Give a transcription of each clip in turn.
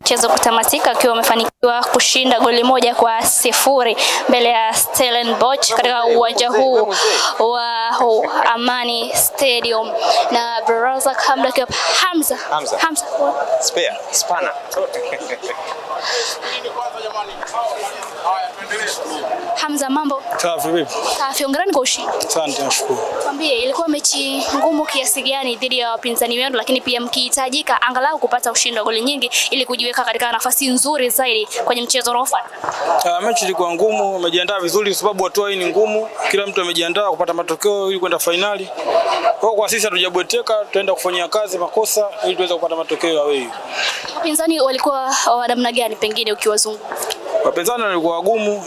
mchezo kutamatika akiwa amefanikiwa kushinda goli 1-0 mbele ya Stellenbosch katika uwanja huu wa Amani Stadium. Na Baraza Hamza Spana. Hamza, mambo? Safi vipi? Safi, hongereni kwa ushindi. Asante, nashukuru. Kwambie, ilikuwa mechi ngumu kiasi gani dhidi ya wapinzani wenu, lakini pia mkihitajika angalau kupata ushindi wa goli nyingi ili kujiweka katika nafasi nzuri zaidi kwenye mchezo unaofuata? Mechi ilikuwa ngumu, umejiandaa vizuri sababu hatua hii ni ngumu. Kila mtu amejiandaa kupata matokeo ili kwenda finali. Kwa sisi hatujabweteka, tutaenda kufanyia kazi makosa ili tuweze kupata matokeo ya wewe. Wapinzani walikuwa wa namna gani pengine ukiwazunguka? Wapinzani walikuwa wagumu,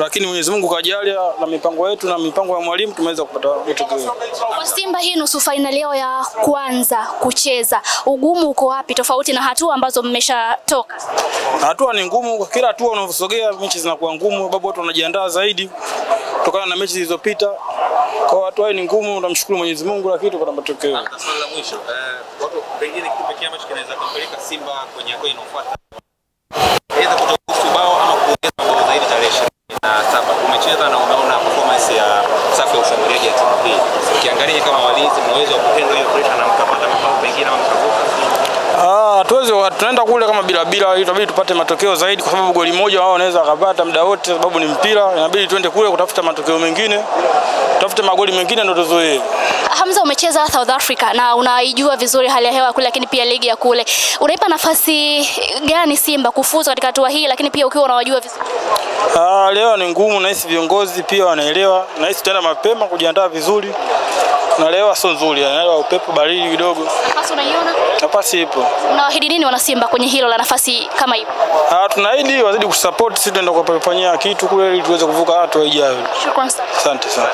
lakini Mwenyezi Mungu kajalia na mipango yetu na mipango ya mwalimu tumeweza kupata matokeo. Kwa Simba hii nusu finali yao ya kwanza kucheza, ugumu uko wapi tofauti na hatua ambazo mmeshatoka? Hatua ni ngumu, kila hatua unavyosogea mechi zinakuwa ngumu, sababu watu wanajiandaa zaidi kutokana na mechi zilizopita. Kwa hatua hii ni ngumu, tunamshukuru Mwenyezi Mungu lakini tupata matokeo. Swali la mwisho, watu pengine kitu pekee ambacho kinaweza kumpeleka Simba kwenye hatua inayofuata aidha kutokuhusu bao ama kuongeza bao zaidi tarehe 27. Umecheza na unaona performance ya safu ya ushambuliaji ya timu hii. Ukiangalia kama walinzi mnaweza kuhandle hiyo pressure na mkapata mabao pengine ama mkavuka. Tunaenda kule kama bila itabidi tupate matokeo zaidi kwa sababu goli moja wao wanaweza kupata muda wote sababu ni mpira. Inabidi twende kule kutafuta matokeo mengine. Tutafute magoli mengine ndio tuzoee. Hamza, umecheza South Africa na unaijua vizuri hali ya hewa kule lakini pia ligi ya kule. Unaipa nafasi gani Simba kufuzu katika hatua hii lakini pia ukiwa unawajua vizuri? Leo ni ngumu na hisi viongozi pia wanaelewa. Na hisi tena mapema kujiandaa vizuri. Na leo sio nzuri, leo upepo baridi kidogo. Nafasi unaiona? Nafasi ipo. Unawaahidi nini wana Simba kwenye hilo la nafasi kama hiyo? Tunaahidi wazidi kusupport, sisi tunaenda kufanyia kitu kule ili tuweze kuvuka hatua ijayo. Shukrani sana. Asante sana.